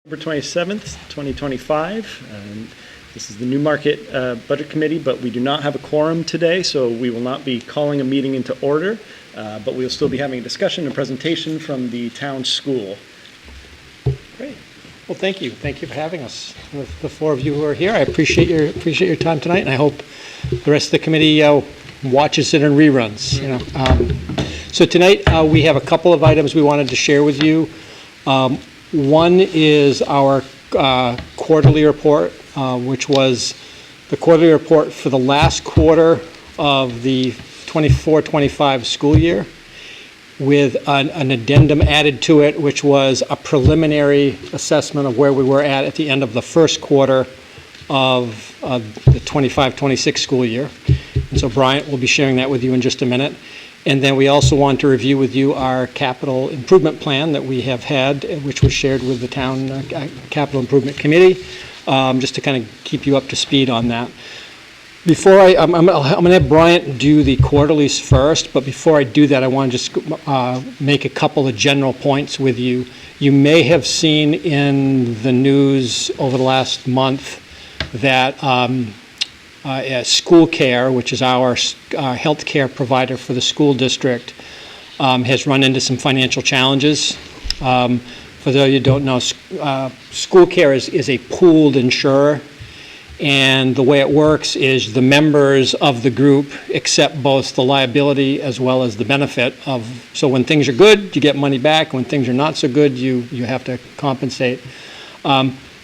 October 27th, 2025. This is the Newmarket Budget Committee, but we do not have a quorum today, so we will not be calling a meeting into order, but we'll still be having a discussion and presentation from the town school. Great. Well, thank you. Thank you for having us. With the four of you who are here, I appreciate your time tonight, and I hope the rest of the committee watches it in reruns. So tonight we have a couple of items we wanted to share with you. One is our quarterly report, which was the quarterly report for the last quarter of the 24-25 school year, with an addendum added to it, which was a preliminary assessment of where we were at the end of the first quarter of the 25-26 school year. And so Bryant will be sharing that with you in just a minute. And then we also want to review with you our capital improvement plan that we have had, which was shared with the town capital improvement committee, just to kind of keep you up to speed on that. Before I'm going to have Bryant do the quarterlies first, but before I do that, I want to just make a couple of general points with you. You may have seen in the news over the last month that School Care, which is our health care provider for the school district, has run into some financial challenges. For those you don't know, School Care is a pooled insurer, and the way it works is the members of the group accept both the liability as well as the benefit of. So when things are good, you get money back. When things are not so good, you have to compensate.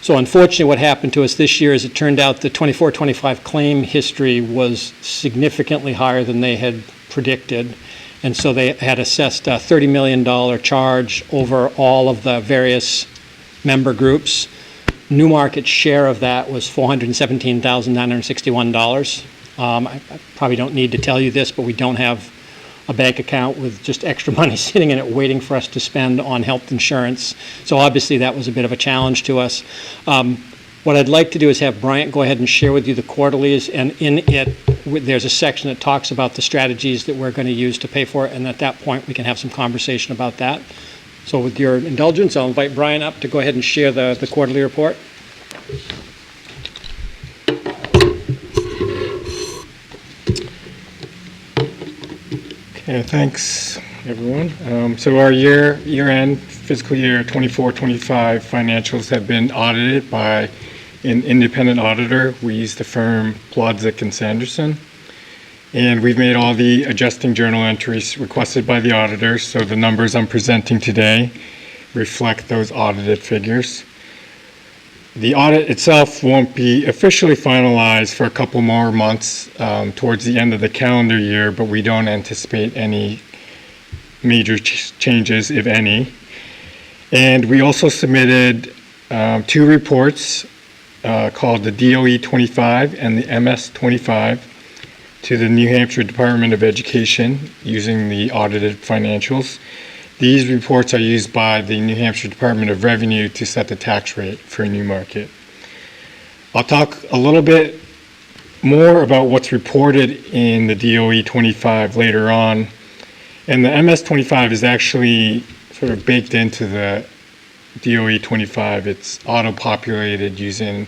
So unfortunately, what happened to us this year is it turned out the 24-25 claim history was significantly higher than they had predicted. And so they had assessed a $30 million charge over all of the various member groups. Newmarket's share of that was $417,961. I probably don't need to tell you this, but we don't have a bank account with just extra money sitting in it waiting for us to spend on health insurance. So obviously that was a bit of a challenge to us. What I'd like to do is have Bryant go ahead and share with you the quarterlies, and in it there's a section that talks about the strategies that we're going to use to pay for it, and at that point we can have some conversation about that. So with your indulgence, I'll invite Bryant up to go ahead and share the quarterly report. Yeah, thanks, everyone. So our year-end fiscal year 24-25 financials have been audited by an independent auditor. We use the firm Plodzik & Sanderson. And we've made all the adjusting journal entries requested by the auditor, so the numbers I'm presenting today reflect those audited figures. The audit itself won't be officially finalized for a couple more months towards the end of the calendar year, but we don't anticipate any major changes, if any. And we also submitted two reports called the DOE 25 and the MS 25 to the New Hampshire Department of Education using the audited financials. These reports are used by the New Hampshire Department of Revenue to set the tax rate for Newmarket. I'll talk a little bit more about what's reported in the DOE 25 later on. And the MS 25 is actually sort of baked into the DOE 25. It's auto-populated using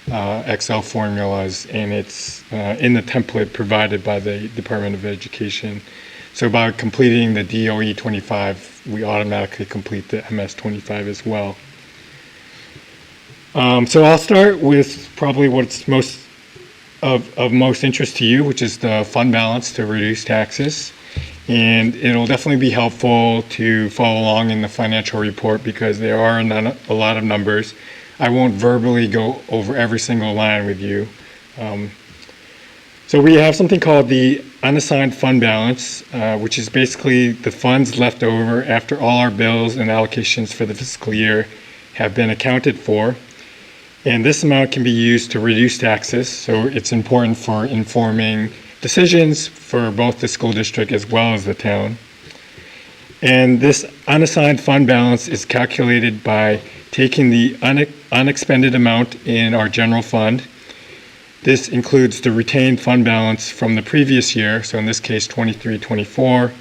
Excel formulas, and it's in the template provided by the Department of Education. So by completing the DOE 25, we automatically complete the MS 25 as well. So I'll start with probably what's most interest to you, which is the fund balance to reduce taxes. And it'll definitely be helpful to follow along in the financial report because there are a lot of numbers. I won't verbally go over every single line with you. So we have something called the unassigned fund balance, which is basically the funds left over after all our bills and allocations for the fiscal year have been accounted for. And this amount can be used to reduce taxes, so it's important for informing decisions for both the school district as well as the town. And this unassigned fund balance is calculated by taking the unexpended amount in our general fund. This includes the retained fund balance from the previous year, so in this case 23-24.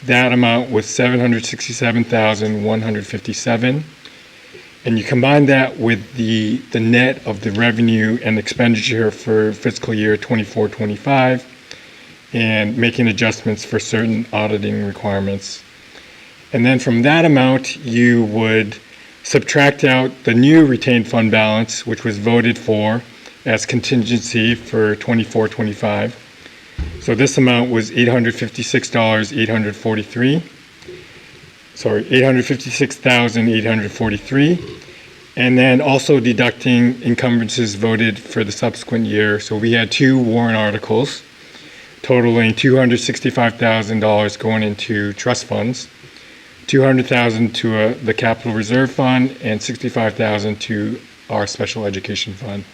That amount was $767,157. And you combine that with the net of the revenue and expenditure for fiscal year 24-25, and making adjustments for certain auditing requirements. And then from that amount, you would subtract out the new retained fund balance, which was voted for as contingency for 24-25. So this amount was $856,843. And then also deducting encumbrances voted for the subsequent year. So we had 2 warrant articles totaling $265,000 going into trust funds, $200,000 to the capital reserve fund, and $65,000 to our special education fund.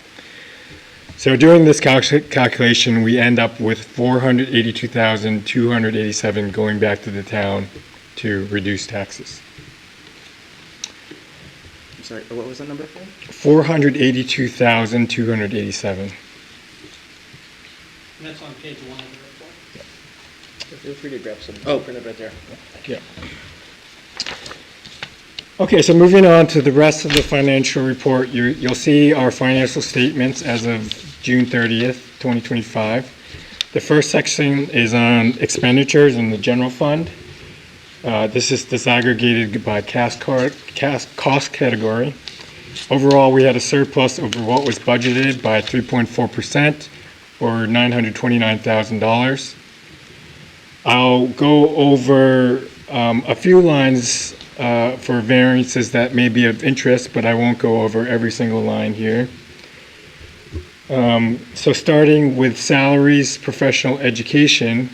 So doing this calculation, we end up with $482,287 going back to the town to reduce taxes. I'm sorry, what was that number for? $482,287. And that's on page 1 of the report. Feel free to grab some. Oh, print it right there. Yeah. Okay, so moving on to the rest of the financial report, you'll see our financial statements as of June 30th, 2025. The first section is on expenditures in the general fund. This is disaggregated by cost category. Overall, we had a surplus over what was budgeted by 3.4%, or $929,000. I'll go over a few lines for variances that may be of interest, but I won't go over every single line here. So starting with salaries, professional education,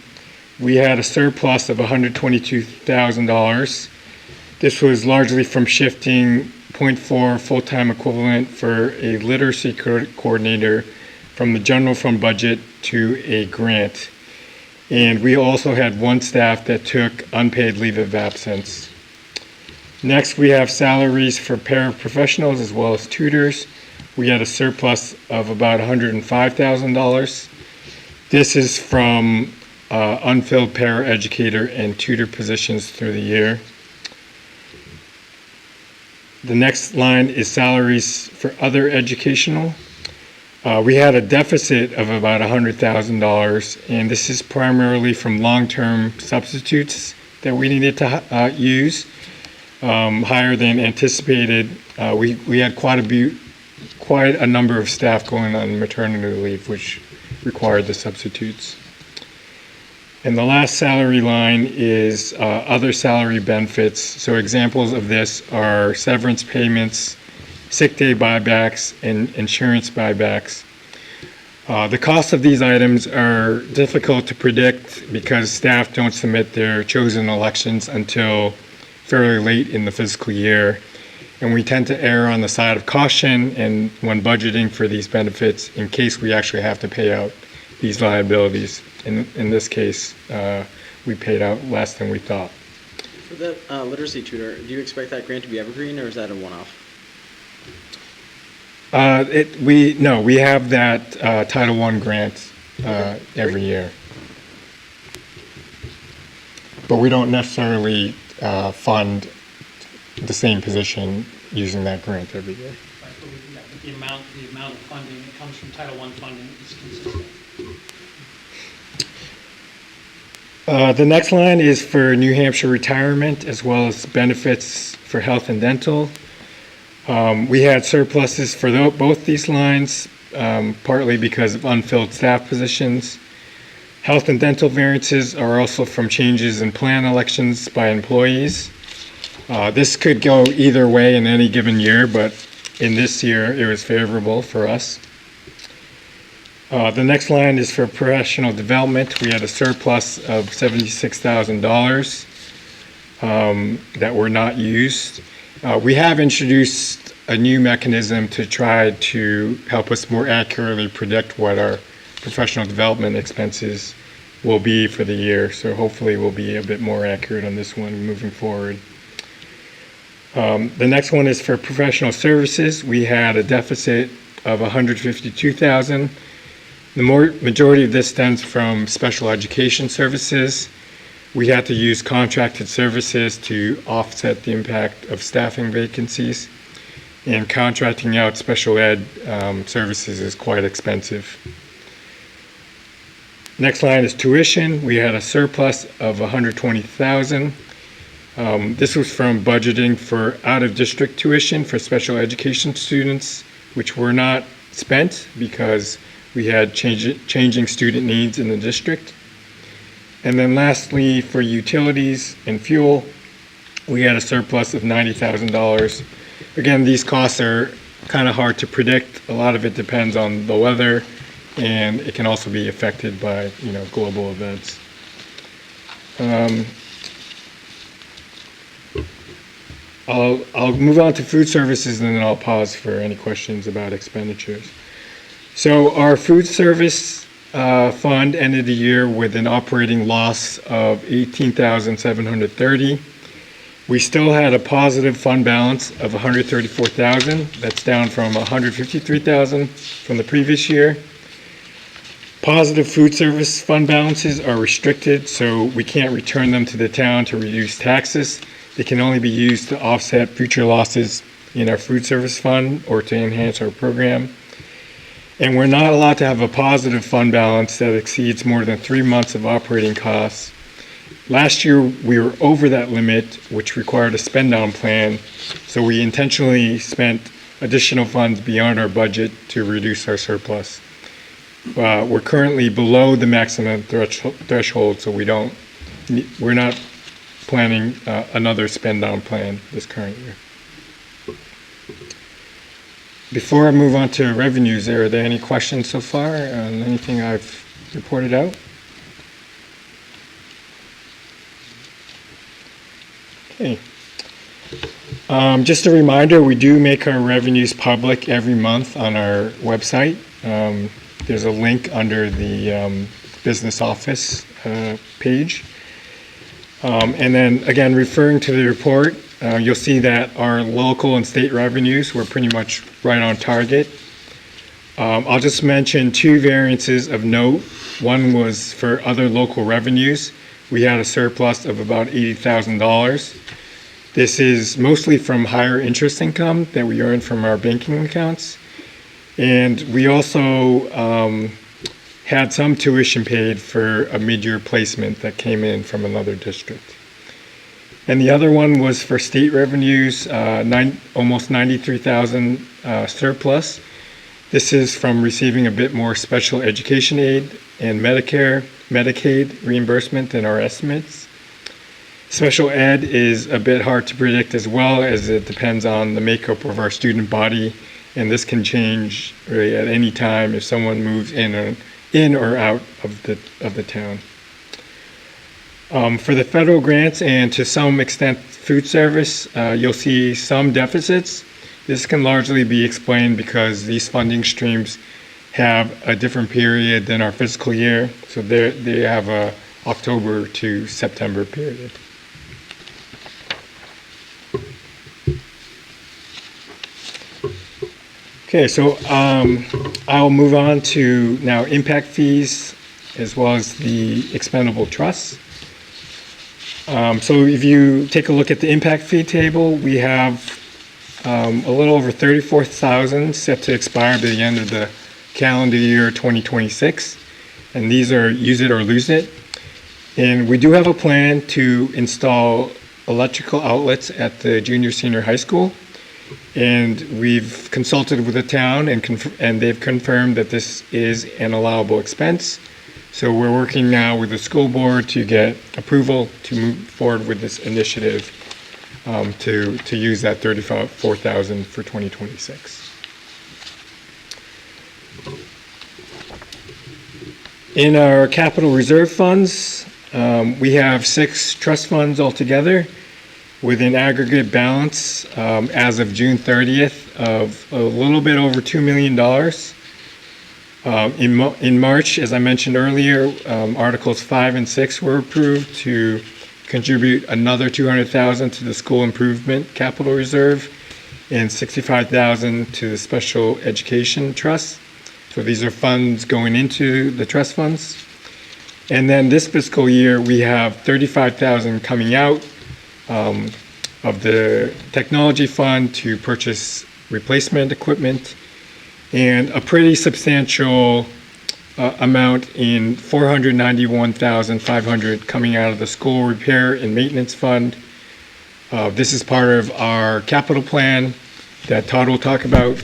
we had a surplus of $122,000. This was largely from shifting 0.4 full-time equivalent for a literacy coordinator from the general fund budget to a grant. And we also had 1 staff that took unpaid leave of absence. Next, we have salaries for paraprofessionals as well as tutors. We had a surplus of about $105,000. This is from unfilled paraeducator and tutor positions through the year. The next line is salaries for other educational. We had a deficit of about $100,000, and this is primarily from long-term substitutes that we needed to use, higher than anticipated. We had quite a number of staff going on maternity leave, which required the substitutes. And the last salary line is other salary benefits. So examples of this are severance payments, sick day buybacks, and insurance buybacks. The cost of these items are difficult to predict because staff don't submit their chosen elections until fairly late in the fiscal year. And we tend to err on the side of caution and when budgeting for these benefits in case we actually have to pay out these liabilities. In this case, we paid out less than we thought. For the literacy tutor, do you expect that grant to be evergreen, or is that a one-off? We have that Title I grant every year. But we don't necessarily fund the same position using that grant every year. Right, but the amount of funding that comes from Title I funding is consistent. The next line is for New Hampshire retirement as well as benefits for health and dental. We had surpluses for both these lines, partly because of unfilled staff positions. Health and dental variances are also from changes in plan elections by employees. This could go either way in any given year, but in this year it was favorable for us. The next line is for professional development. We had a surplus of $76,000 that were not used. We have introduced a new mechanism to try to help us more accurately predict what our professional development expenses will be for the year. So hopefully we'll be a bit more accurate on this one moving forward. The next one is for professional services. We had a deficit of $152,000. The majority of this stems from special education services. We had to use contracted services to offset the impact of staffing vacancies. and contracting out special ed services is quite expensive. Next line is tuition. We had a surplus of $120,000. This was from budgeting for out-of-district tuition for special education students, which were not spent because we had changing student needs in the district. And then lastly, for utilities and fuel, we had a surplus of $90,000. Again, these costs are kind of hard to predict. A lot of it depends on the weather, and it can also be affected by, global events. I'll move on to food services, and then I'll pause for any questions about expenditures. So our food service fund ended the year with an operating loss of $18,730. We still had a positive fund balance of $134,000. That's down from $153,000 from the previous year. Positive food service fund balances are restricted, so we can't return them to the town to reduce taxes. They can only be used to offset future losses in our food service fund or to enhance our program. And we're not allowed to have a positive fund balance that exceeds more than 3 months of operating costs. Last year, we were over that limit, which required a spend-down plan, so we intentionally spent additional funds beyond our budget to reduce our surplus. We're currently below the maximum threshold, so we're not planning another spend-down plan this current year. Before I move on to revenues, are there any questions so far on anything I've reported out? Okay. Just a reminder, we do make our revenues public every month on our website. There's a link under the business office page. And then again, referring to the report, you'll see that our local and state revenues were pretty much right on target. I'll just mention 2 variances of note. One was for other local revenues. We had a surplus of about $80,000. This is mostly from higher interest income that we earned from our banking accounts. And we also had some tuition paid for a mid-year placement that came in from another district. And the other one was for state revenues, almost $93,000 surplus. This is from receiving a bit more special education aid and Medicare, Medicaid reimbursement than our estimates. Special ed is a bit hard to predict as well, as it depends on the makeup of our student body, and this can change really at any time if someone moves in or out of the town. For the federal grants and to some extent food service, you'll see some deficits. This can largely be explained because these funding streams have a different period than our fiscal year, so they have a October to September period. Okay, so I'll move on to now impact fees as well as the expendable trusts. So if you take a look at the impact fee table, we have a little over $34,000 set to expire by the end of the calendar year 2026, and these are use it or lose it. And we do have a plan to install electrical outlets at the junior senior high school. And we've consulted with the town and they've confirmed that this is an allowable expense. So we're working now with the school board to get approval to move forward with this initiative to use that $34,000 for 2026. In our capital reserve funds, we have 6 trust funds altogether, with an aggregate balance as of June 30th of a little bit over $2 million. In March, as I mentioned earlier, Articles 5 and 6 were approved to contribute another $200,000 to the school improvement capital reserve and $65,000 to the special education trust. So these are funds going into the trust funds. And then this fiscal year, we have $35,000 coming out of the technology fund to purchase replacement equipment, and a pretty substantial amount in $491,500 coming out of the school repair and maintenance fund. This is part of our capital plan that Todd will talk about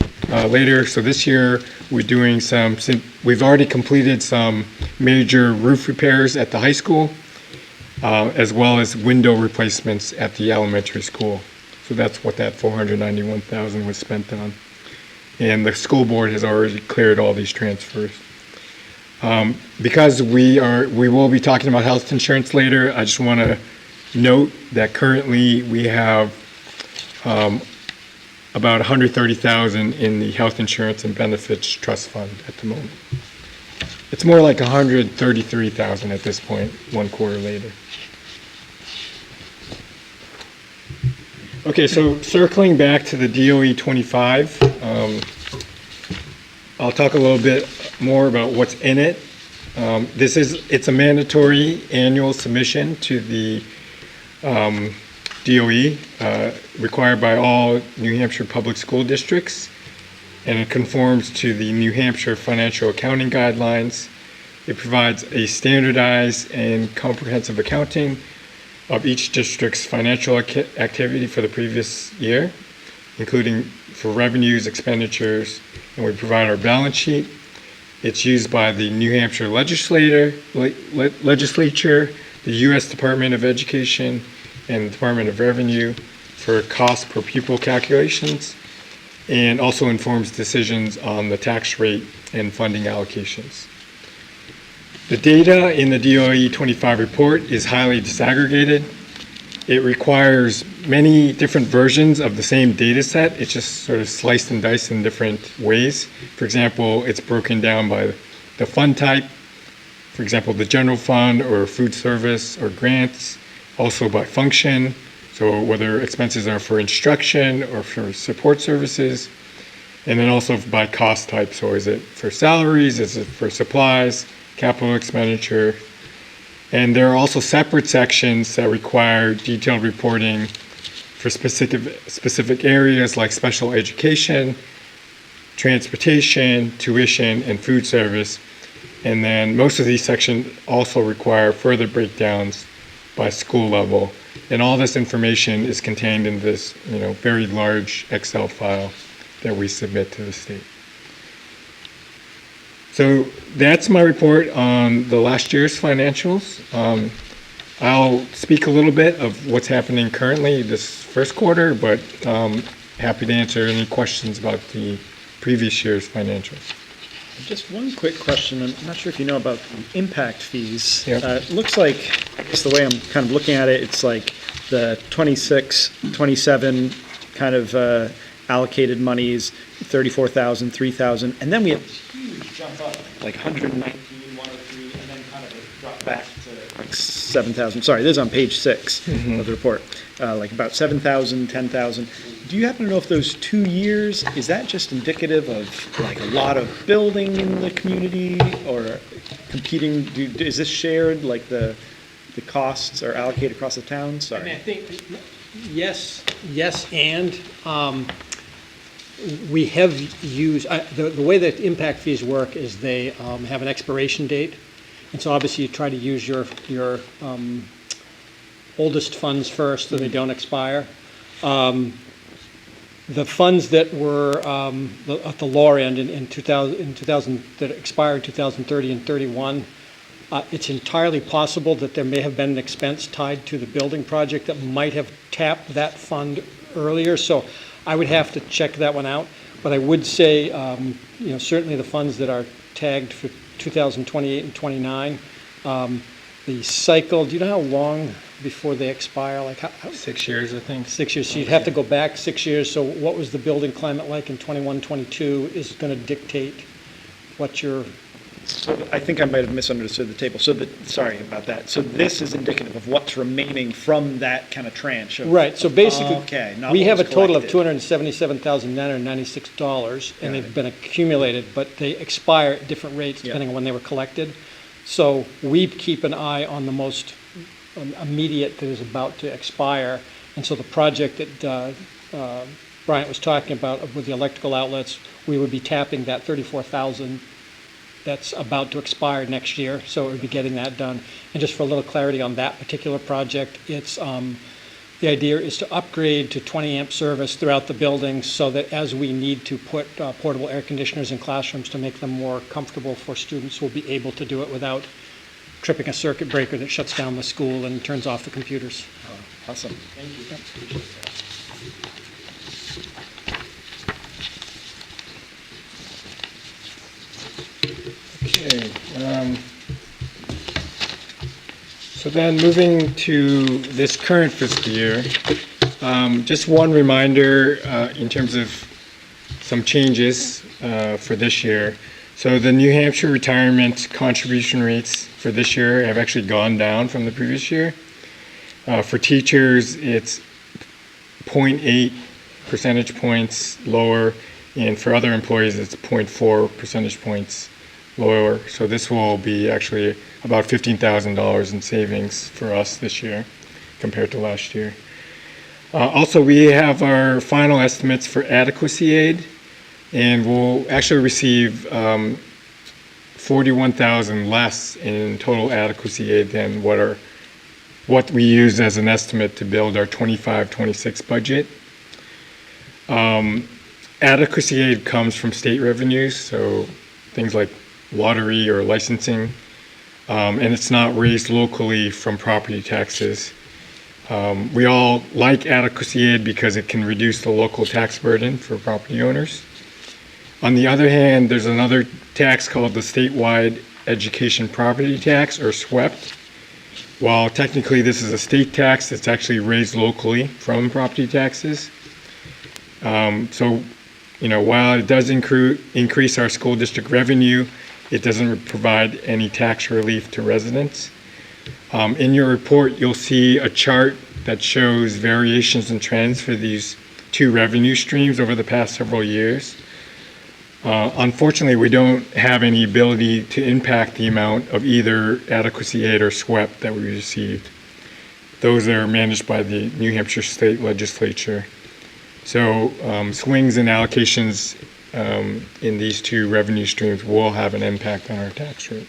later. So this year, we've already completed some major roof repairs at the high school, as well as window replacements at the elementary school. So that's what that $491,000 was spent on. And the school board has already cleared all these transfers. Because we will be talking about health insurance later, I just want to note that currently we have about $130,000 in the health insurance and benefits trust fund at the moment. It's more like $133,000 at this point, 1 quarter later. Okay, so circling back to the DOE 25, I'll talk a little bit more about what's in it. It's a mandatory annual submission to the DOE, required by all New Hampshire public school districts, and it conforms to the New Hampshire financial accounting guidelines. It provides a standardized and comprehensive accounting of each district's financial activity for the previous year, including for revenues, expenditures, and we provide our balance sheet. It's used by the New Hampshire legislature, the U.S. Department of Education, and the Department of Revenue for cost per pupil calculations, and also informs decisions on the tax rate and funding allocations. The data in the DOE 25 report is highly disaggregated. It requires many different versions of the same data set. It's just sort of sliced and diced in different ways. For example, it's broken down by the fund type, for example, the general fund or food service or grants, also by function, so whether expenses are for instruction or for support services, and then also by cost type. So is it for salaries, is it for supplies, capital expenditure? And there are also separate sections that require detailed reporting for specific areas like special education, transportation, tuition, and food service. And then most of these sections also require further breakdowns by school level. And all this information is contained in this, very large Excel file that we submit to the state. So that's my report on the last year's financials. I'll speak a little bit of what's happening currently this first quarter, but happy to answer any questions about the previous year's financials. Just one quick question. I'm not sure if you know about the impact fees. Yep. It looks like, just the way I'm kind of looking at it, it's like the 26, 27 kind of allocated monies, 34,000, 3,000, and then we have a huge jump up, like 119, 103, and then kind of a drop back to like 7,000. Sorry, this is on page 6 of the report. Like about 7,000, 10,000. Do you happen to know if those 2 years, is that just indicative of like a lot of building in the community or competing? Is this shared, like the costs are allocated across the town? Sorry. I mean, I think, yes, and we have used, the way that impact fees work is they have an expiration date. And so obviously you try to use your oldest funds first so they don't expire. The funds that were at the lower end in 2000 that expired in 2030 and 31, it's entirely possible that there may have been an expense tied to the building project that might have tapped that fund earlier. So I would have to check that one out. But I would say, certainly the funds that are tagged for 2028 and 29, the cycle, do you know how long before they expire? Like how 6 years, I think. 6 years. So you'd have to go back 6 years. So what was the building climate like in 21, 22 is going to dictate what your... So I think I might have misunderstood the table. So sorry about that. So this is indicative of what's remaining from that kind of tranche. Right. So basically, okay, not we what have a was total of collected. $277,996, and Got they've it. been accumulated, but they expire at different rates depending on when they were collected. So we keep an eye on the most immediate that is about to expire. And so the project that Bryant was talking about with the electrical outlets, we would be tapping that 34,000 that's about to expire next year, so it would be getting that done. And just for a little clarity on that particular project, it's, the idea is to upgrade to 20 amp service throughout the building so that as we need to put portable air conditioners in classrooms to make them more comfortable for students, we'll be able to do it without tripping a circuit breaker that shuts down the school and turns off the computers. Awesome. Okay. So then moving to this current fiscal year, just one reminder in terms of some changes for this year. So the New Hampshire retirement contribution rates for this year have actually gone down from the previous year. For teachers, it's 0.8 percentage points lower, and for other employees, it's 0.4 percentage points lower. So this will be actually about $15,000 in savings for us this year compared to last year. Also, we have our final estimates for adequacy aid, and we'll actually receive $41,000 less in total adequacy aid than what we use as an estimate to build our 25-26 budget. Adequacy aid comes from state revenues, so things like lottery or licensing, and it's not raised locally from property taxes. We all like adequacy aid because it can reduce the local tax burden for property owners. On the other hand, there's another tax called the statewide education property tax, or SWEP. While technically this is a state tax, it's actually raised locally from property taxes. So, while it does increase our school district revenue, it doesn't provide any tax relief to residents. In your report, you'll see a chart that shows variations and trends for these two revenue streams over the past several years. Unfortunately, we don't have any ability to impact the amount of either adequacy aid or SWEP that we received. Those are managed by the New Hampshire State Legislature. So swings in allocations in these two revenue streams will have an impact on our tax rate.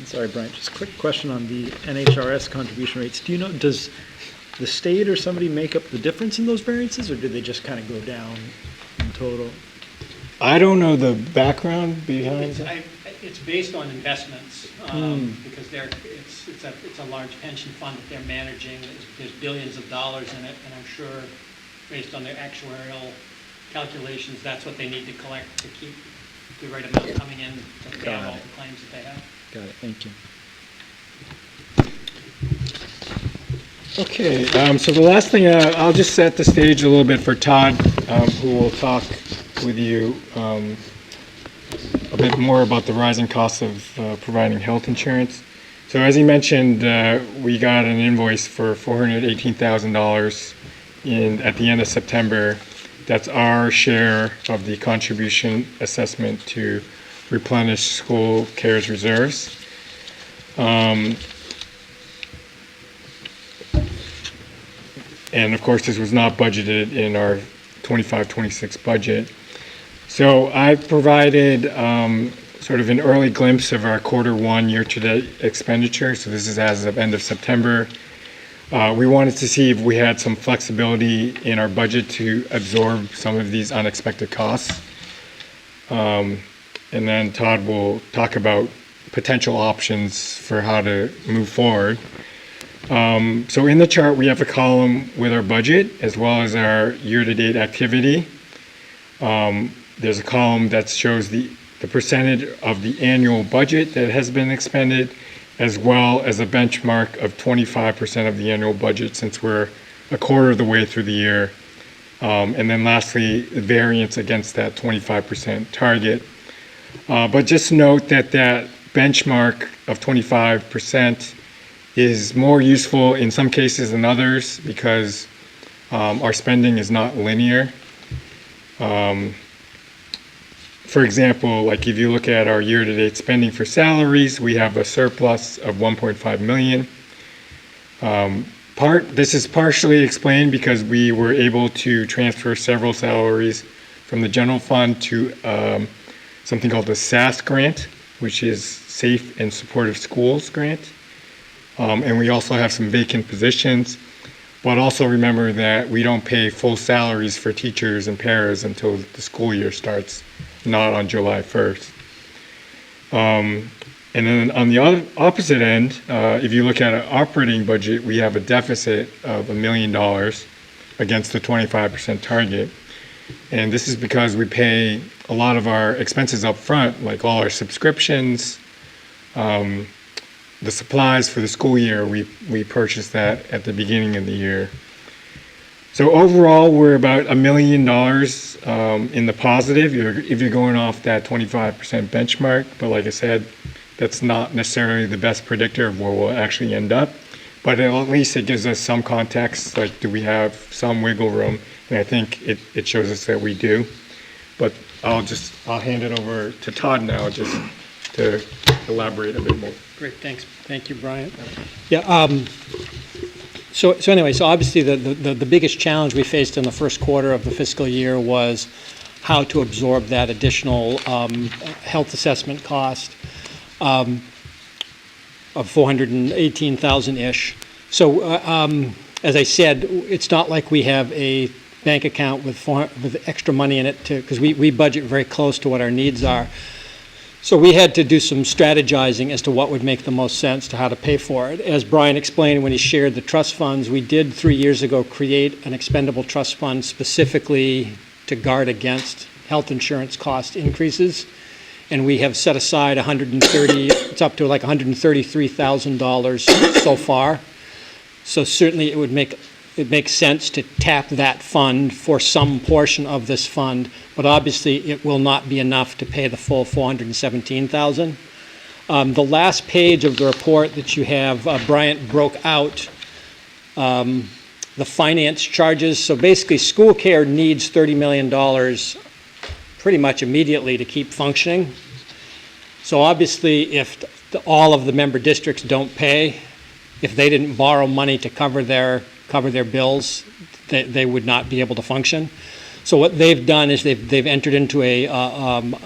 Sorry, Brian, just a quick question on the NHRS contribution rates. Do you know, does the state or somebody make up the difference in those variances, or do they just kind of go down in total? I don't know the background behind that. It's based on investments, because it's a large pension fund that they're managing. There's billions of dollars in it, and I'm sure based on their actuarial calculations, that's what they need to collect to keep the right amount coming in to pay out all the claims that they have. Got it, thank you. Okay, so the last thing, I'll just set the stage a little bit for Todd, who will talk with you a bit more about the rising costs of providing health insurance. So as he mentioned, we got an invoice for $418,000 at the end of September. That's our share of the contribution assessment to replenish school cares reserves. And of course, this was not budgeted in our 25-26 budget. So I provided sort of an early glimpse of our Q1 year-to-date expenditure. So this is as of end of September. We wanted to see if we had some flexibility in our budget to absorb some of these unexpected costs. And then Todd will talk about potential options for how to move forward. So in the chart, we have a column with our budget as well as our year-to-date activity. There's a column that shows the percentage of the annual budget that has been expended, as well as a benchmark of 25% of the annual budget since we're a quarter of the way through the year. And then lastly, the variance against that 25% target. But just note that that benchmark of 25% is more useful in some cases than others because our spending is not linear. For example, like if you look at our year-to-date spending for salaries, we have a surplus of $1.5 million. This is partially explained because we were able to transfer several salaries from the general fund to something called the SAS grant, which is Safe and Supportive Schools grant. And we also have some vacant positions, but also remember that we don't pay full salaries for teachers and paras until the school year starts, not on July 1st. And then on the opposite end, if you look at an operating budget, we have a deficit of $1 million against the 25% target. And this is because we pay a lot of our expenses up front, like all our subscriptions, the supplies for the school year, we purchased that at the beginning of the year. So overall, we're about $1 million in the positive if you're going off that 25% benchmark. But like I said, that's not necessarily the best predictor of where we'll actually end up. But at least it gives us some context, like do we have some wiggle room? And I think it shows us that we do. But I'll hand it over to Todd now just to elaborate a bit more. Great, thanks. Thank you, Brian. Yeah. So anyway, so obviously the biggest challenge we faced in the first quarter of the fiscal year was how to absorb that additional health assessment cost of $418,000-ish. So as I said, it's not like we have a bank account with extra money in it because we budget very close to what our needs are. So we had to do some strategizing as to what would make the most sense to how to pay for it. As Brian explained when he shared the trust funds, we did 3 years ago create an expendable trust fund specifically to guard against health insurance cost increases. And we have set aside it's up to like $133,000 so far. So certainly it makes sense to tap that fund for some portion of this fund, but obviously it will not be enough to pay the full $417,000. The last page of the report that you have, Bryant broke out the finance charges. So basically school care needs $30 million pretty much immediately to keep functioning. So obviously if all of the member districts don't pay, if they didn't borrow money to cover their bills, they would not be able to function. So what they've done is they've entered into an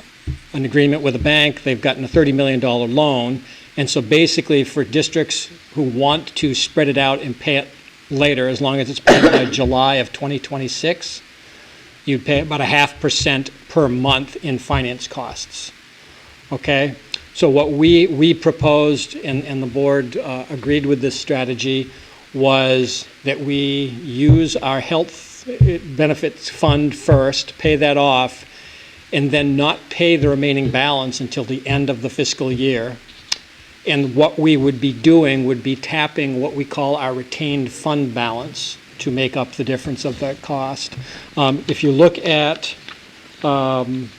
agreement with a bank. They've gotten a $30 million loan. And so basically for districts who want to spread it out and pay it later, as long as it's paid by July of 2026, you'd pay about 0.5% per month in finance costs. Okay? So what we proposed, and the board agreed with this strategy, was that we use our health benefits fund first, pay that off, and then not pay the remaining balance until the end of the fiscal year. And what we would be doing would be tapping what we call our retained fund balance to make up the difference of that cost. If you look at actually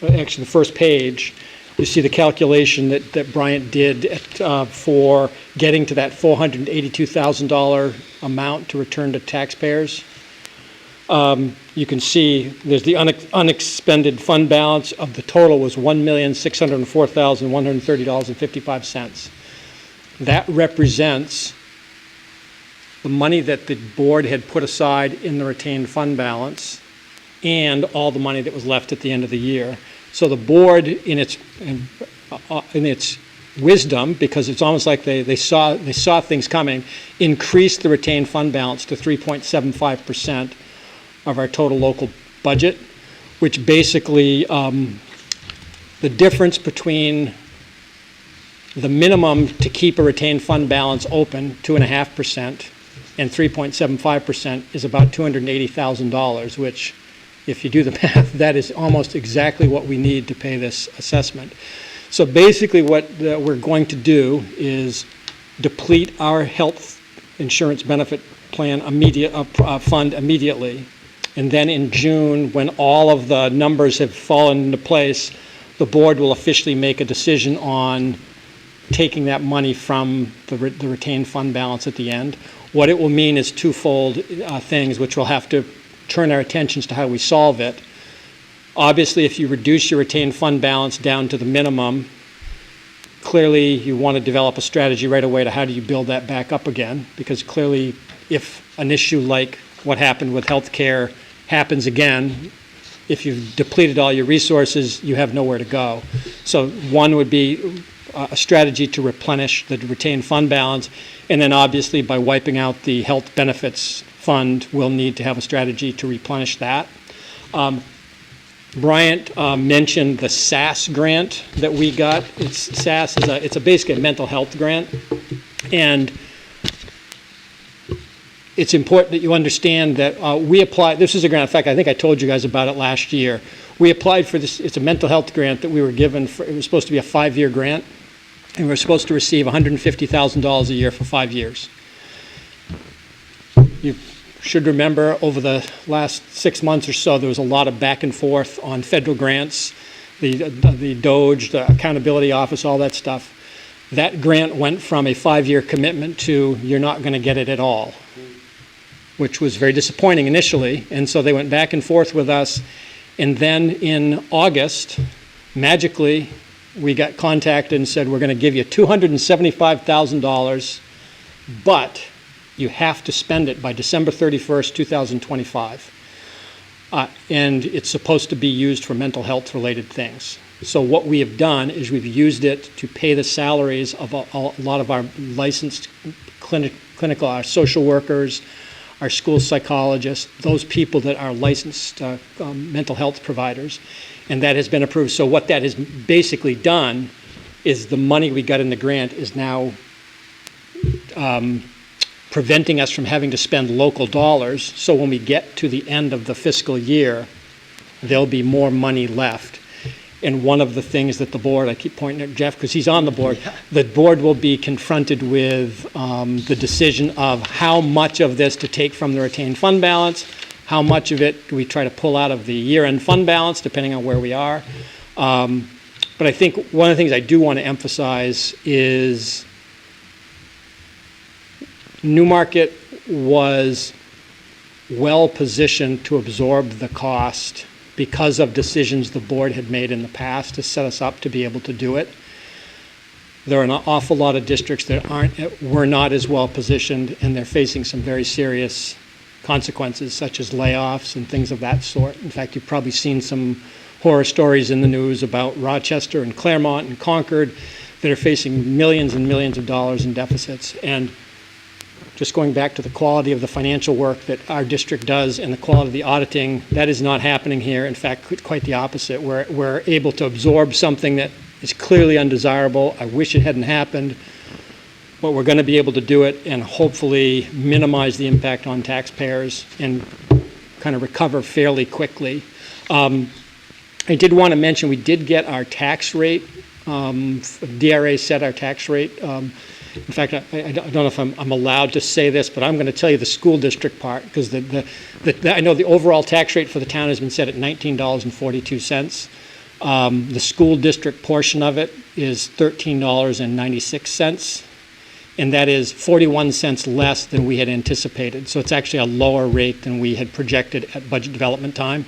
the first page, you see the calculation that Bryant did for getting to that $482,000 amount to return to taxpayers. You can see there's the unexpended fund balance of the total was $1,604,130.55. That represents the money that the board had put aside in the retained fund balance and all the money that was left at the end of the year. So the board, in its wisdom, because it's almost like they saw things coming, increased the retained fund balance to 3.75% of our total local budget, which basically the difference between the minimum to keep a retained fund balance open, 2.5%, and 3.75% is about $280,000, which, if you do the math, that is almost exactly what we need to pay this assessment. So basically what we're going to do is deplete our health insurance benefit plan fund immediately. And then in June, when all of the numbers have fallen into place, the board will officially make a decision on taking that money from the retained fund balance at the end. What it will mean is twofold things, which we'll have to turn our attentions to how we solve it. Obviously, if you reduce your retained fund balance down to the minimum, clearly you want to develop a strategy right away to how do you build that back up again, because clearly if an issue like what happened with healthcare happens again, if you've depleted all your resources, you have nowhere to go. So one would be a strategy to replenish the retained fund balance, and then obviously by wiping out the health benefits fund, we'll need to have a strategy to replenish that. Bryant mentioned the SAS grant that we got. SAS is it's basically a mental health grant, and it's important that you understand that we applied. This is a grant. In fact, I think I told you guys about it last year. We applied for this. It's a mental health grant that we were given. It was supposed to be a 5-year grant, and we were supposed to receive $150,000 a year for 5 years. You should remember over the last 6 months or so, there was a lot of back and forth on federal grants, the DOGE, the Accountability Office, all that stuff. That grant went from a 5-year commitment to you're not going to get it at all, which was very disappointing initially. And so they went back and forth with us. And then in August, magically, we got contacted and said, we're going to give you $275,000, but you have to spend it by December 31st, 2025. And it's supposed to be used for mental health related things. So what we have done is we've used it to pay the salaries of a lot of our licensed clinical, our social workers, our school psychologists, those people that are licensed mental health providers, and that has been approved. So what that has basically done is the money we got in the grant is now preventing us from having to spend local dollars. So when we get to the end of the fiscal year, there'll be more money left. And one of the things that the board, I keep pointing at Jeff because he's on the board, the board will be confronted with the decision of how much of this to take from the retained fund balance, how much of it do we try to pull out of the year-end fund balance, depending on where we are. But I think one of the things I do want to emphasize is Newmarket was well positioned to absorb the cost because of decisions the board had made in the past to set us up to be able to do it. There are an awful lot of districts that were not as well positioned, and they're facing some very serious consequences, such as layoffs and things of that sort. In fact, you've probably seen some horror stories in the news about Rochester and Claremont and Concord that are facing millions and millions of dollars in deficits. And just going back to the quality of the financial work that our district does and the quality of the auditing, that is not happening here. In fact, quite the opposite. We're able to absorb something that is clearly undesirable. I wish it hadn't happened, but we're going to be able to do it and hopefully minimize the impact on taxpayers and kind of recover fairly quickly. I did want to mention we did get our tax rate. DRA set our tax rate. In fact, I don't know if I'm allowed to say this, but I'm going to tell you the school district part, because I know the overall tax rate for the town has been set at $19.42. The school district portion of it is $13.96, and that is 41 cents less than we had anticipated. So it's actually a lower rate than we had projected at budget development time.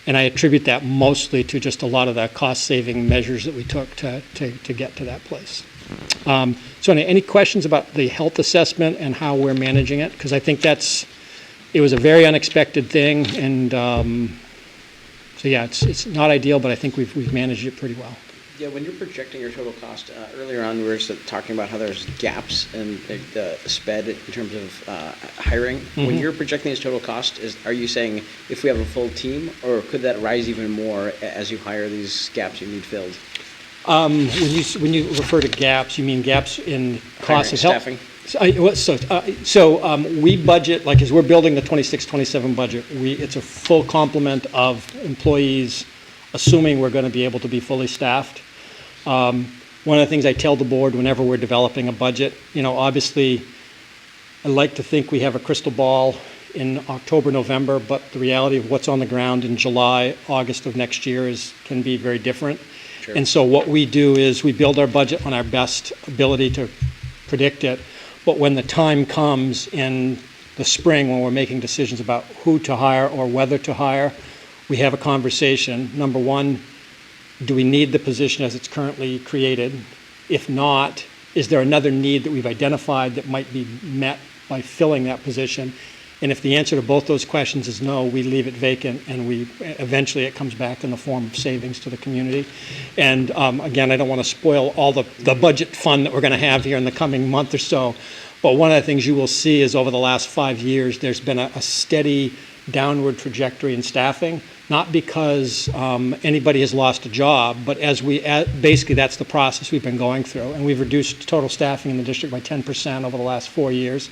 And I attribute that mostly to just a lot of the cost-saving measures that we took to get to that place. So any questions about the health assessment and how we're managing it? Because I think it was a very unexpected thing, and so yeah, it's not ideal, but I think we've managed it pretty well. Yeah, when you're projecting your total cost, earlier on we were talking about how there's gaps in the SPED in terms of hiring. Mm-hmm. When you're projecting this total cost, are you saying if we have a full team, or could that rise even more as you hire these gaps you need filled? When you refer to gaps, you mean gaps in cost of health? Staffing? So we budget, like as we're building the 26-27 budget, it's a full complement of employees, assuming we're going to be able to be fully staffed. One of the things I tell the board whenever we're developing a budget, obviously I like to think we have a crystal ball in October, November, but the reality of what's on the ground in July, August of next year can be very different. Sure. And so what we do is we build our budget on our best ability to predict it. But when the time comes in the spring, when we're making decisions about who to hire or whether to hire, we have a conversation. Number one, do we need the position as it's currently created? If not, is there another need that we've identified that might be met by filling that position. And if the answer to both those questions is no, we leave it vacant, and eventually it comes back in the form of savings to the community. And again, I don't want to spoil all the budget fun that we're going to have here in the coming month or so, but one of the things you will see is over the last 5 years, there's been a steady downward trajectory in staffing, not because anybody has lost a job, but basically that's the process we've been going through. And we've reduced total staffing in the district by 10% over the last 4 years,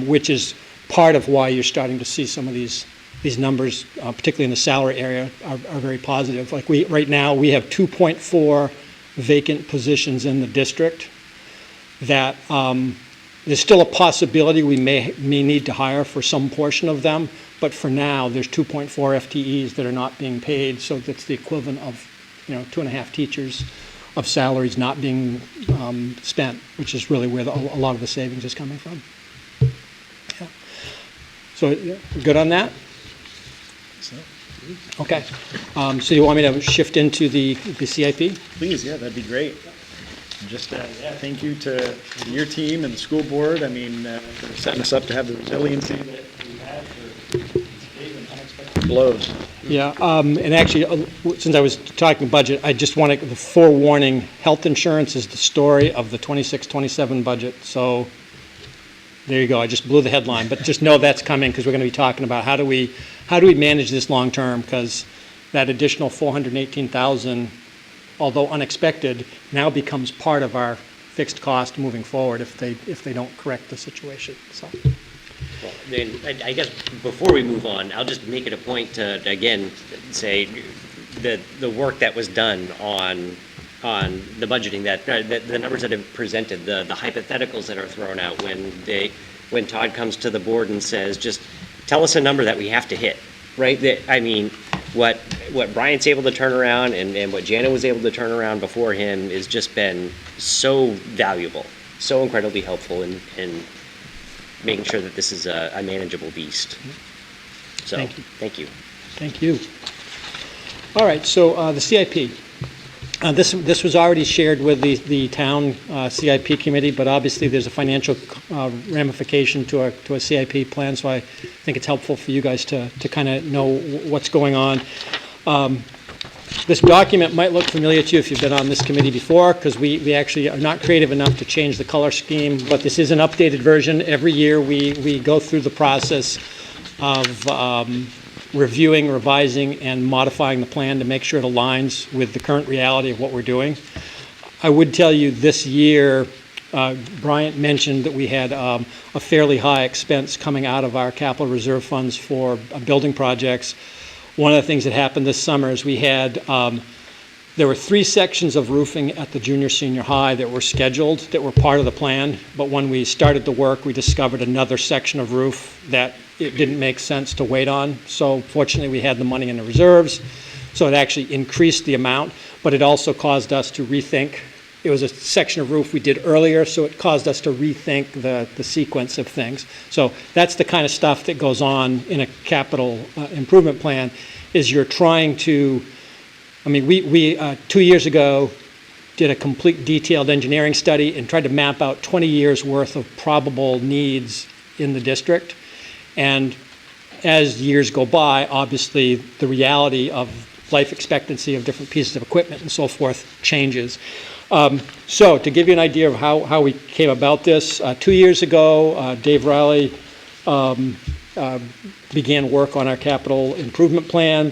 which is part of why you're starting to see some of these numbers, particularly in the salary area, are very positive. Like right now, we have 2.4 vacant positions in the district that there's still a possibility we may need to hire for some portion of them, but for now, there's 2.4 FTEs that are not being paid, so that's the equivalent of 2.5 teachers of salaries not being spent, which is really where a lot of the savings is coming from. Yeah. So, good on that? Okay. So you want me to shift into the CIP? Please, yeah, that'd be great. Just thank you to your team and the school board. I mean, for setting us up to have the resiliency that we had for big and unexpected blows. Yeah, and actually, since I was talking budget, I just wanted the forewarning, health insurance is the story of the 26-27 budget. So there you go. I just blew the headline, but just know that's coming, because we're going to be talking about how do we manage this long term, because that additional 418,000, although unexpected, now becomes part of our fixed cost moving forward if they don't correct the situation. So. Well, then I guess before we move on, I'll just make it a point to again say the work that was done on the budgeting, that the numbers that have presented, the hypotheticals that are thrown out when Todd comes to the board and says, just tell us a number that we have to hit, right? I mean, what Bryant's able to turn around and what Janet was able to turn around before him has just been so valuable, so incredibly helpful in making sure that this is a manageable beast. So, Thank you. Thank you. Thank you. All right, so the CIP. This was already shared with the town CIP committee, but obviously there's a financial ramification to a CIP plan, so I think it's helpful for you guys to kind of know what's going on. This document might look familiar to you if you've been on this committee before, because we actually are not creative enough to change the color scheme, but this is an updated version. Every year we go through the process of reviewing, revising, and modifying the plan to make sure it aligns with the current reality of what we're doing. I would tell you this year, Bryant mentioned that we had a fairly high expense coming out of our capital reserve funds for building projects. One of the things that happened this summer is we had, there were 3 sections of roofing at the junior senior high that were scheduled, that were part of the plan, but when we started the work, we discovered another section of roof that it didn't make sense to wait on. So fortunately, we had the money in the reserves, so it actually increased the amount, but it also caused us to rethink. It was a section of roof we did earlier, so it caused us to rethink the sequence of things. So that's the kind of stuff that goes on in a capital improvement plan, is you're trying to, I mean, we 2 years ago did a complete detailed engineering study and tried to map out 20 years worth of probable needs in the district. And as years go by, obviously the reality of life expectancy of different pieces of equipment and so forth changes. So to give you an idea of how we came about this, 2 years ago, Dave Riley began work on our capital improvement plan.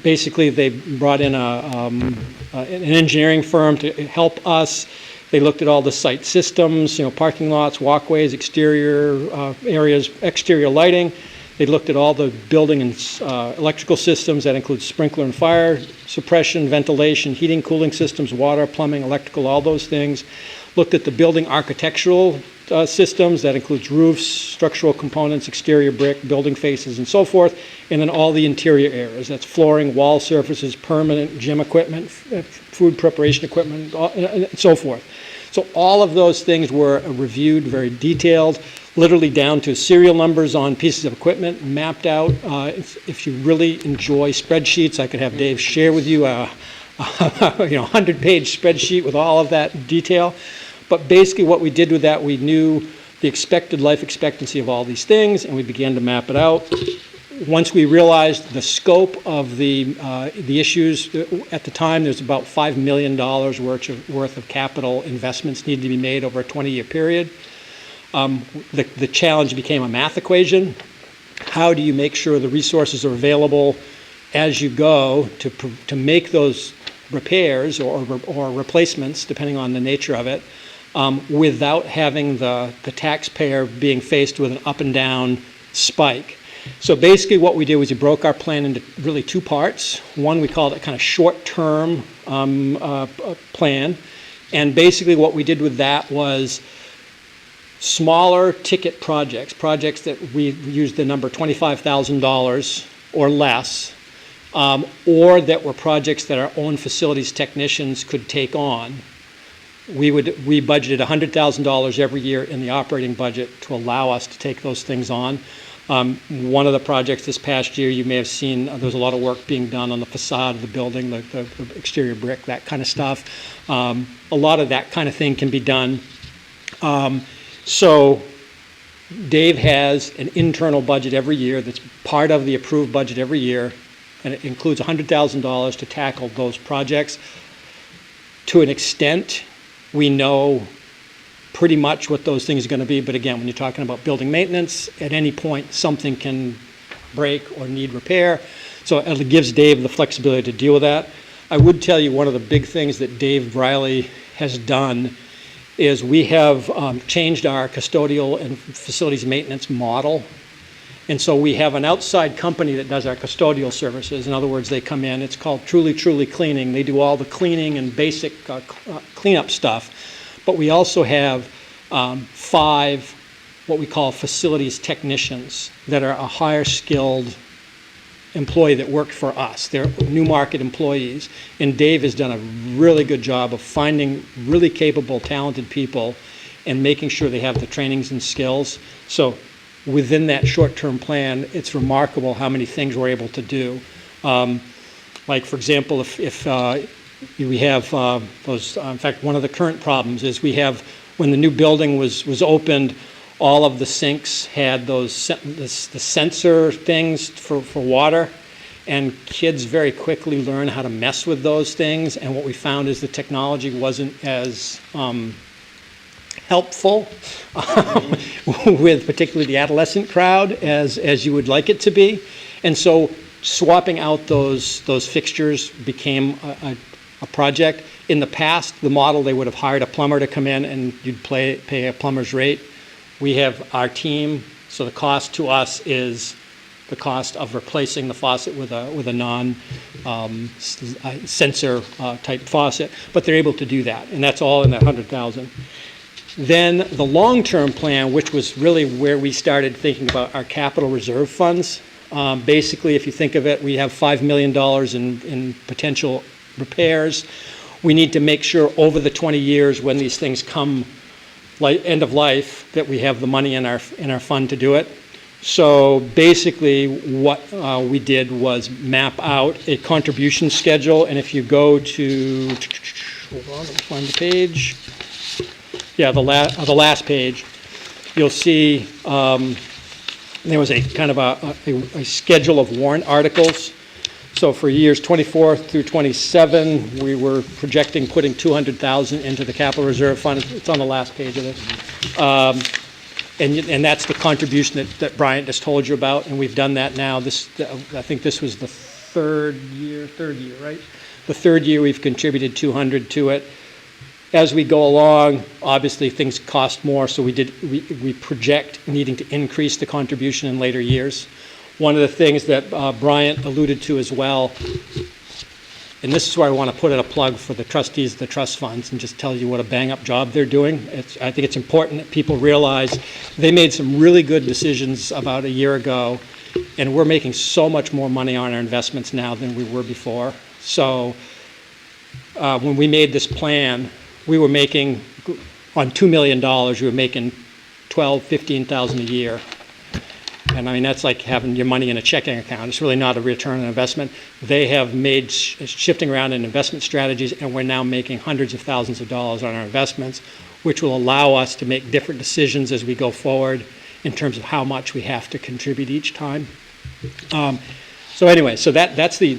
Basically, they brought in an engineering firm to help us. They looked at all the site systems, parking lots, walkways, exterior areas, exterior lighting. They looked at all the building and electrical systems. That includes sprinkler and fire suppression, ventilation, heating, cooling systems, water, plumbing, electrical, all those things. Looked at the building architectural systems. That includes roofs, structural components, exterior brick, building faces, and so forth. And then all the interior areas. That's flooring, wall surfaces, permanent gym equipment, food preparation equipment, and so forth. So all of those things were reviewed, very detailed, literally down to serial numbers on pieces of equipment, mapped out. If you really enjoy spreadsheets, I could have Dave share with you a 100-page spreadsheet with all of that detail. But basically what we did with that, we knew the expected life expectancy of all these things, and we began to map it out. Once we realized the scope of the issues, at the time, there's about $5 million worth of capital investments needed to be made over a 20-year period. The challenge became a math equation. How do you make sure the resources are available as you go to make those repairs or replacements, depending on the nature of it, without having the taxpayer being faced with an up and down spike? So basically what we did was we broke our plan into really two parts. One, we called it kind of short-term plan. And basically what we did with that was smaller ticket projects that we used the number $25,000 or less, or that were projects that our own facilities technicians could take on. We budgeted $100,000 every year in the operating budget to allow us to take those things on. One of the projects this past year, you may have seen, there was a lot of work being done on the facade of the building, the exterior brick, that kind of stuff. A lot of that kind of thing can be done. So Dave has an internal budget every year that's part of the approved budget every year, and it includes $100,000 to tackle those projects. To an extent, we know pretty much what those things are going to be, but again, when you're talking about building maintenance, at any point something can break or need repair, so it gives Dave the flexibility to deal with that. I would tell you one of the big things that Dave Riley has done is we have changed our custodial and facilities maintenance model. And so we have an outside company that does our custodial services. In other words, they come in, it's called Truly Cleaning. They do all the cleaning and basic cleanup stuff. But we also have 5 what we call facilities technicians that are a higher skilled employee that work for us. They're Newmarket employees. And Dave has done a really good job of finding really capable, talented people and making sure they have the trainings and skills. So within that short-term plan, it's remarkable how many things we're able to do. Like, for example, if we have those, in fact, one of the current problems is we have, when the new building was opened, all of the sinks had those the sensor things for water, and kids very quickly learn how to mess with those things. And what we found is the technology wasn't as helpful with particularly the adolescent crowd as you would like it to be. And so swapping out those fixtures became a project. In the past, the model, they would have hired a plumber to come in and you'd pay a plumber's rate. We have our team, so the cost to us is the cost of replacing the faucet with a non-sensor type faucet, but they're able to do that, and that's all in that $100,000. Then the long-term plan, which was really where we started thinking about our capital reserve funds. Basically, if you think of it, we have $5 million in potential repairs. We need to make sure over the 20 years when these things come end of life that we have the money in our fund to do it. So basically what we did was map out a contribution schedule, and if you go to, hold on, let me find the page. Yeah, the last page, you'll see there was a kind of a schedule of warrant articles. So for years 24 through 27, we were projecting putting $200,000 into the capital reserve fund. It's on the last page of this. And that's the contribution that Bryant just told you about, and we've done that now. I think this was the third year, right? The third year we've contributed $200 to it. As we go along, obviously things cost more, so we project needing to increase the contribution in later years. One of the things that Bryant alluded to as well, and this is where I want to put in a plug for the trustees of the trust funds and just tell you what a bang-up job they're doing. I think it's important that people realize they made some really good decisions about a year ago, and we're making so much more money on our investments now than we were before. So when we made this plan, we were making, on $2 million, we were making $12,000, $15,000 a year. And I mean, that's like having your money in a checking account. It's really not a return on investment. They have made shifting around in investment strategies, and we're now making hundreds of thousands of dollars on our investments, which will allow us to make different decisions as we go forward in terms of how much we have to contribute each time. So anyway, so that's the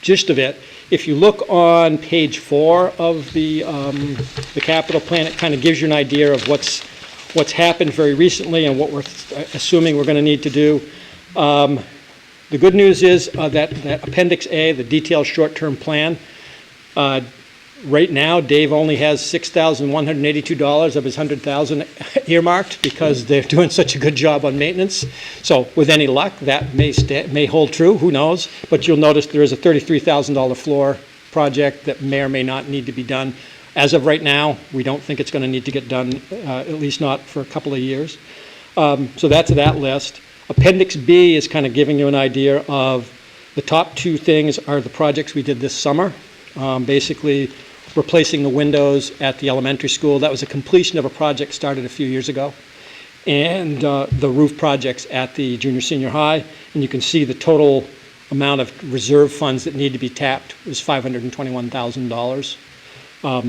gist of it. If you look on page 4 of the capital plan, it kind of gives you an idea of what's happened very recently and what we're assuming we're going to need to do. The good news is that Appendix A, the detailed short-term plan, right now Dave only has $6,182 of his $100,000 earmarked because they're doing such a good job on maintenance. So with any luck, that may hold true, who knows? But you'll notice there is a $33,000 floor project that may or may not need to be done. As of right now, we don't think it's going to need to get done, at least not for a couple of years. So that's that list. Appendix B is kind of giving you an idea of the top 2 things are the projects we did this summer. Basically, replacing the windows at the elementary school. That was a completion of a project started a few years ago. And the roof projects at the junior senior high. And you can see the total amount of reserve funds that need to be tapped is $521,000.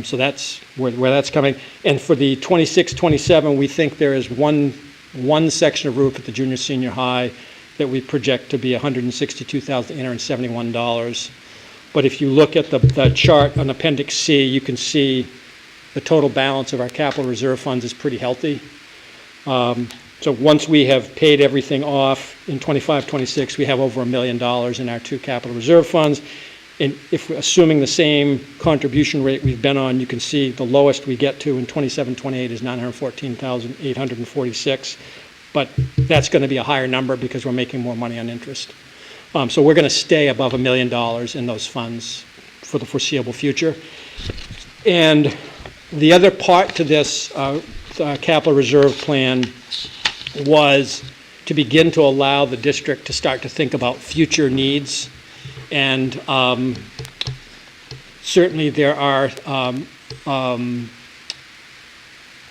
So that's where that's coming. And for the 26-27, we think there is one section of roof at the junior senior high that we project to be $162,871. But if you look at the chart on Appendix C, you can see the total balance of our capital reserve funds is pretty healthy. So once we have paid everything off in 25-26, we have over $1 million in our 2 capital reserve funds. And if we're assuming the same contribution rate we've been on, you can see the lowest we get to in 27-28 is $914,846. But that's going to be a higher number because we're making more money on interest. So we're going to stay above $1 million in those funds for the foreseeable future. And the other part to this capital reserve plan was to begin to allow the district to start to think about future needs. And certainly there are, in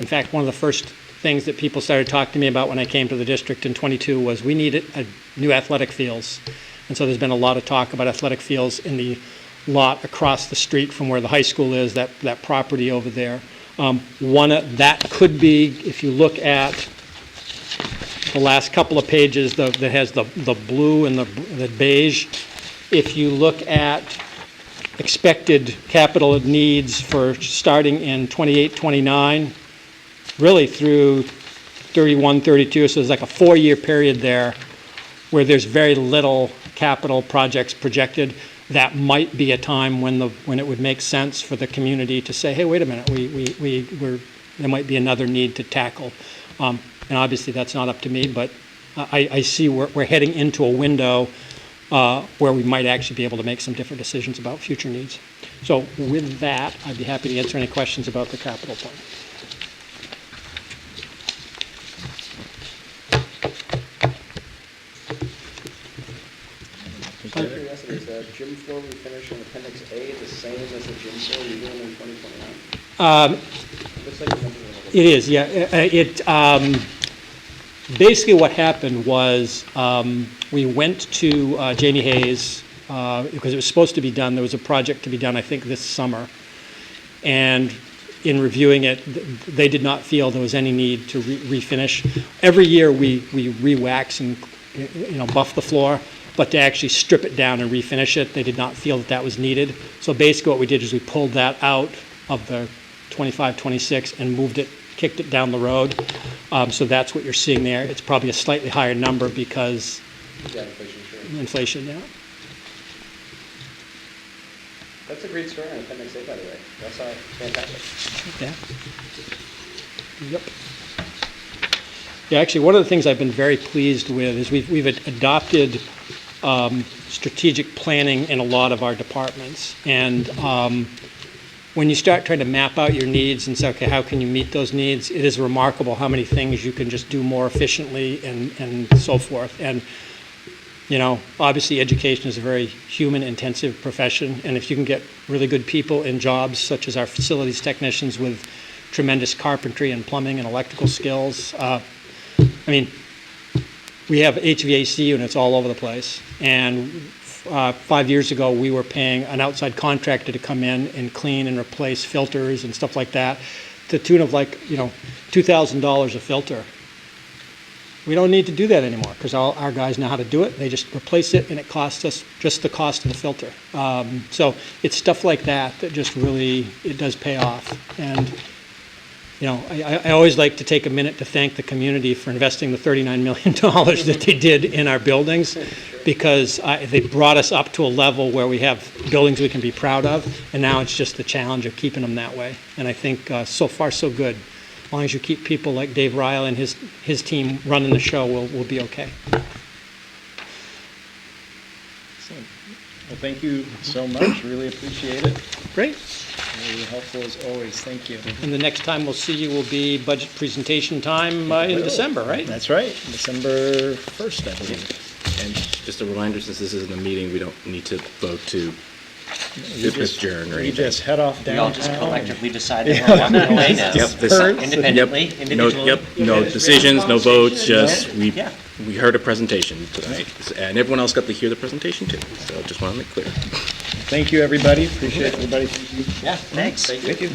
fact, one of the first things that people started talking to me about when I came to the district in 22 was we needed a new athletic fields. And so there's been a lot of talk about athletic fields in the lot across the street from where the high school is, that property over there. That could be, if you look at the last couple of pages that has the blue and the beige, if you look at expected capital needs for starting in 28-29, really through 31-32, so there's like a 4-year period there where there's very little capital projects projected. That might be a time when it would make sense for the community to say, hey, wait a minute, there might be another need to tackle. And obviously that's not up to me, but I see we're heading into a window where we might actually be able to make some different decisions about future needs. So with that, I'd be happy to answer any questions about the capital plan. Out of curiosity, is the gym floor we finished in Appendix A the same as the gym floor you're doing in 2029? Looks like It is, yeah. Basically what happened was we went to Jamie Hayes because it was supposed to be done. There was a project to be done, I think, this summer. And in reviewing it, they did not feel there was any need to refinish. Every year we re-wax and buff the floor, but to actually strip it down and refinish it, they did not feel that was needed. So basically what we did is we pulled that out of the 25-26 and moved it, kicked it down the road. So that's what you're seeing there. It's probably a slightly higher number because inflation, yeah. That's a great story on Appendix A, by the way. That's fantastic. Yeah. Yep. Yeah, actually, one of the things I've been very pleased with is we've adopted strategic planning in a lot of our departments. And when you start trying to map out your needs and say, okay, how can you meet those needs, it is remarkable how many things you can just do more efficiently and so forth. And obviously education is a very human-intensive profession, and if you can get really good people in jobs such as our facilities technicians with tremendous carpentry and plumbing and electrical skills, we have HVAC units all over the place. And 5 years ago, we were paying an outside contractor to come in and clean and replace filters and stuff like that, to the tune of like, $2,000 a filter. We don't need to do that anymore because all our guys know how to do it. They just replace it, and it costs us just the cost of the filter. So it's stuff like that that just really, it does pay off. And I always like to take a minute to thank the community for investing the $39 million that they did in our buildings, because they brought us up to a level where we have buildings we can be proud of, and now it's just the challenge of keeping them that way. And I think so far so good. As long as you keep people like Dave Ryle and his team running the show, we'll be okay. Well, thank you so much. Really appreciate it. Great. Really helpful as always. Thank you. And the next time we'll see you will be budget presentation time in December, right? That's right. December 1st, I believe. And just a reminder, since this isn't a meeting, we don't need to vote to adjourn or We anything. just head off We all just downtown. collectively decided we're walking away now. Yep, this- Independently, Yep, individually. no decisions, no votes, just Yeah. we heard a presentation tonight. And everyone else got to hear the presentation too, so just want to make clear. Thank you, everybody. Appreciate everybody. Yeah, thanks. Thank you.